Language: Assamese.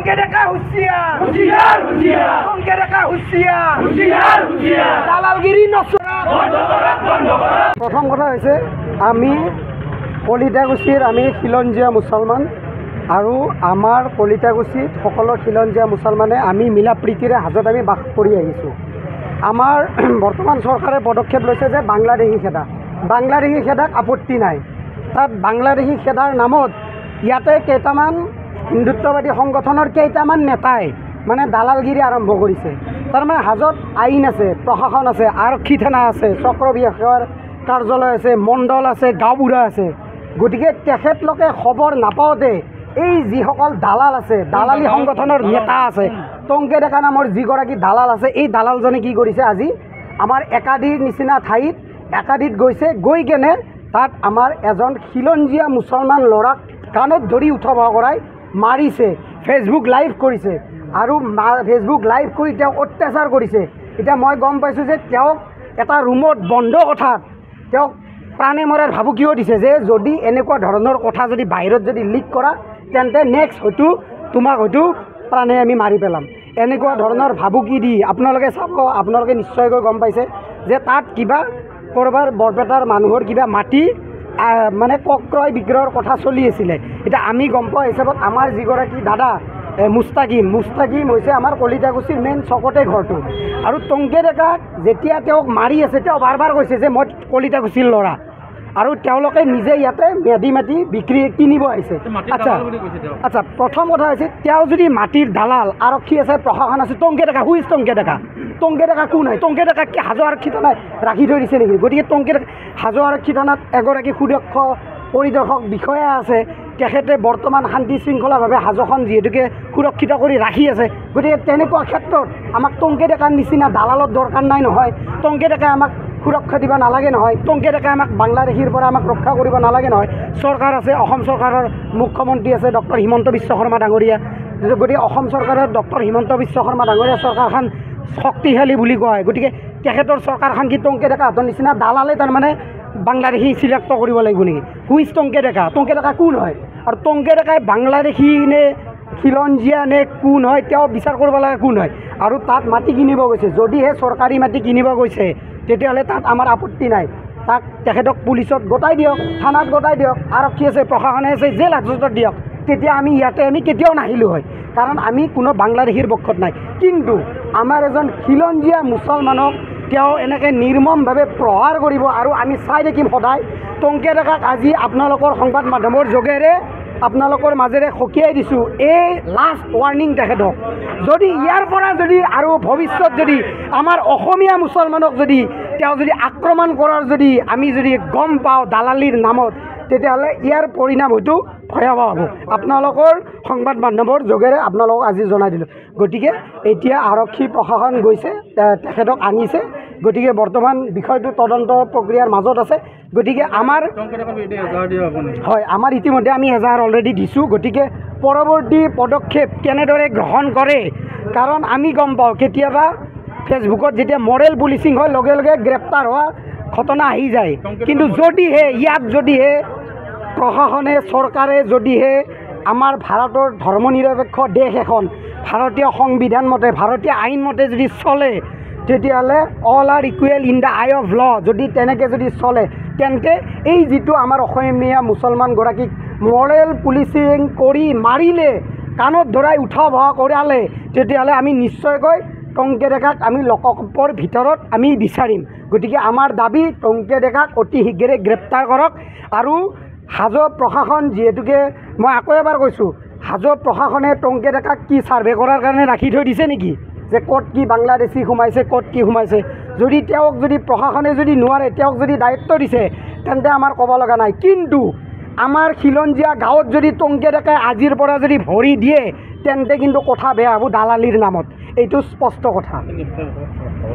টংকে ডেকা হুঁশিয়াৰ হুঁশিয়াৰ হুঁশিয়াৰ টংকে ডেকা হুঁশিয়াৰ হুঁশিয়াৰ হুঁশিয়াৰ দালালগিৰি নচৰা বন্ধ কৰা বন্ধ কৰা। প্ৰথম কথা হৈছে আমি কলিতাকুছিৰ আমি খিলঞ্জীয়া মুছলমান আৰু আমাৰ কলিতাকুছিত সকলো খিলঞ্জীয়া মুছলমানে আমি মিলা প্ৰীতিৰে হাজত আমি বাস কৰি আহিছোঁ। আমাৰ বৰ্তমান চৰকাৰে পদক্ষেপ লৈছে যে বাংলাদেশী খেদাক আপত্তি নাই। তাত বাংলাদেশী খেদাৰ নামত ইয়াতে কেইটামান হিন্দুত্ববাদী সংগঠনৰ কেইটামান নেতাই মানে দালালগিৰি আৰম্ভ কৰিছে। তাৰমানে হাজত আইন আছে, প্ৰশাসন আছে, আৰক্ষী থানা আছে, চক্ৰ বিষয়াৰ কাৰ্যালয় আছে, মণ্ডল আছে, গাঁওবুঢ়া আছে। গতিকে তেখেতলোকে খবৰ নাপাওঁতে এই যিসকল দালাল আছে, দালালী সংগঠনৰ নেতা আছে, টংকে ডেকা নামৰ যিগৰাকী দালাল আছে, এই দালালজনে কি কৰিছে আজি আমাৰ একাধিৰ নিচিনা ঠাইত একাধিত গৈছে, গৈ কেনে তাত আমাৰ এজন খিলঞ্জীয়া মুছলমান ল'ৰাক কাণত ধৰি উঠা বহা কৰাই মাৰিছে, ফেচবুক লাইভ কৰিছে আৰু ফেচবুক লাইভ কৰি তেওঁক অত্যাচাৰ কৰিছে। এতিয়া মই গম পাইছোঁ যে তেওঁক এটা ৰুমত বন্ধ কোঠাত তেওঁক প্ৰাণে মৰাৰ ভাবুকিও দিছে যে যদি এনেকুৱা ধৰণৰ কথা যদি বাহিৰত যদি লিক কৰা তেন্তে নেক্সট হয়তো তোমাক হয়তো প্ৰাণে আমি মাৰি পেলাম, এনেকুৱা ধৰণৰ ভাবুকি দি আপোনালোকে চাব। আপোনালোকে নিশ্চয়কৈ গম পাইছে যে তাত কিবা ক'ৰবাৰ বৰপেটাৰ মানুহৰ কিবা মাটি মানে ক্ৰয় বিক্ৰয়ৰ কথা চলি আছিলে। এতিয়া আমি গম পোৱা হিচাপত আমাৰ যিগৰাকী দাদা মুস্তাকিম হৈছে আমাৰ কলিতাকুছিৰ মেইন চকতে ঘৰটো। আৰু টংকে ডেকাক যেতিয়া তেওঁক মাৰি আছে তেওঁ বাৰ বাৰ কৈছে যে মই কলিতাকুছিৰ ল'ৰা, আৰু তেওঁলোকে নিজে ইয়াতে মাটি কিনিব আহিছে। আচ্ছা প্ৰথম কথা হৈছে তেওঁ যদি মাটিৰ দালাল, আৰক্ষী আছে, প্ৰশাসন আছে, টংকে ডেকা হুইজ টংকে ডেকা কোন হয়? টংকে ডেকাক কি হাজো আৰক্ষী থানাত ৰাখি থৈ দিছে নেকি? গতিকে টংকে ডেকা হাজো আৰক্ষী থানাত এগৰাকী সুদক্ষ পৰিদৰ্শক বিষয়া আছে, তেখেতে বৰ্তমান শান্তি শৃংখলাভাৱে হাজোখন যিহেতুকে সুৰক্ষিত কৰি ৰাখি আছে। গতিকে তেনেকুৱা ক্ষেত্ৰত আমাক টংকে ডেকাৰ নিচিনা দালালৰ দৰকাৰ নাই নহয়। টংকে ডেকাই আমাক সুৰক্ষা দিব নালাগে নহয়। টংকে ডেকাই আমাক বাংলাদেশীৰ পৰা আমাক ৰক্ষা কৰিব নালাগে নহয়। চৰকাৰ আছে, অসম চৰকাৰৰ মুখ্যমন্ত্ৰী আছে ডক্টৰ হিমন্ত বিশ্ব শৰ্মা ডাঙৰীয়া। গতিকে অসম চৰকাৰৰ ডক্টৰ হিমন্ত বিশ্ব শৰ্মা ডাঙৰীয়া চৰকাৰখন শক্তিশালী বুলি কোৱা হয়। গতিকে তেখেতৰ চৰকাৰখন কি টংকে ডেকাহঁতৰ নিচিনা দালালে তাৰমানে বাংলাদেশী চিলেক্ট কৰিব লাগিব নেকি? হুইজ টংকে ডেকা কোন হয়? আৰু টংকে ডেকাই বাংলাদেশী নে খিলঞ্জীয়া নে কোন হয় তেওঁ বিচাৰ কৰিব লাগে কোন হয়। আৰু তাত মাটি কিনিব গৈছে, যদিহে চৰকাৰী মাটি কিনিব গৈছে তেতিয়াহ'লে তাত আমাৰ আপত্তি নাই। তাক তেখেতক পুলিচত গতাই দিয়ক, থানাত গতাই দিয়ক, আৰক্ষী আছে, প্ৰশাসনে আছে, জেল হাজতত দিয়ক। তেতিয়া আমি ইয়াতে আমি কেতিয়াও নাহিলোঁ হয়, কাৰণ আমি কোনো বাংলাদেশীৰ পক্ষত নাই। কিন্তু আমাৰ এজন খিলঞ্জীয়া মুছলমানক তেওঁ এনেকৈ নিৰ্মমভাৱে প্ৰহাৰ কৰিব আৰু আমি চাই থাকিম সদায়। টংকে ডেকাক আজি আপোনালোকৰ সংবাদ মাধ্যমৰ যোগেৰে আপোনালোকৰ মাজেৰে সকীয়াই দিছোঁ, এই লাষ্ট ৱাৰ্ণিং তেখেতক। যদি ইয়াৰ পৰা যদি আৰু ভৱিষ্যত যদি আমাৰ অসমীয়া মুছলমানক যদি তেওঁ যদি আক্ৰমণ কৰাৰ যদি আমি যদি গম পাওঁ দালালীৰ নামত, তেতিয়াহ'লে ইয়াৰ পৰিণাম হয়তো ভয়াৱহ হ'ব। আপোনালোকৰ সংবাদ মাধ্যমৰ যোগেৰে আপোনালোকক আজি জনাই দিলোঁ। গতিকে এতিয়া আৰক্ষী প্ৰশাসন গৈছে, তেখেতক আনিছে। গতিকে বৰ্তমান বিষয়টো তদন্ত প্ৰক্ৰিয়াৰ মাজত আছে। গতিকে আমাৰ ইতিমধ্যে আমি এজাহাৰ অলৰেডি দিছোঁ। গতিকে পৰৱৰ্তী পদক্ষেপ কেনেদৰে গ্ৰহণ কৰে, কাৰণ আমি গম পাওঁ কেতিয়াবা ফেচবুকত যেতিয়া মৰেল পুলিচিং হয় লগে লগে গ্ৰেপ্তাৰ হোৱা ঘটনা আহি যায়। কিন্তু যদিহে ইয়াত যদিহে প্ৰশাসনে চৰকাৰে যদিহে আমাৰ ভাৰতৰ ধৰ্মনিৰপেক্ষ দেশ এখন ভাৰতীয় সংবিধান মতে ভাৰতীয় আইন মতে যদি চলে, তেতিয়াহ'লে all R equal in the I of law যদি তেনেকৈ যদি চলে, তেন্তে এই যিটো আমাৰ অসমীয়া মুছলমানগৰাকীক মৰেল পুলিচিং কৰি মাৰিলে, কাণত ধৰাই উঠা বহা কৰালে, তেতিয়াহ'লে আমি নিশ্চয়কৈ টংকে ডেকাক আমি লোককপৰ ভিতৰত আমি বিচাৰিম। গতিকে আমাৰ দাবী টংকে ডেকাক অতি শীঘ্ৰে গ্ৰেপ্তাৰ কৰক। আৰু হাজো প্ৰশাসন যিহেতুকে মই আকৌ এবাৰ কৈছোঁ, হাজো প্ৰশাসনে টংকে ডেকাক কি ছাৰ্ভে কৰাৰ কাৰণে ৰাখি থৈ দিছে নেকি যে ক'ত কি বাংলাদেশী সোমাইছে, ক'ত কি সোমাইছে? যদি তেওঁক যদি প্ৰশাসনে যদি নোৱাৰে, তেওঁক যদি দায়িত্ব দিছে, তেন্তে আমাৰ ক'ব লগা নাই। কিন্তু আমাৰ খিলঞ্জীয়া গাঁৱত যদি টংকে ডেকাই আজিৰ পৰা যদি ভৰি দিয়ে, তেন্তে কিন্তু কথা বেয়া হ'ব দালালীৰ নামত, এইটো স্পষ্ট কথা।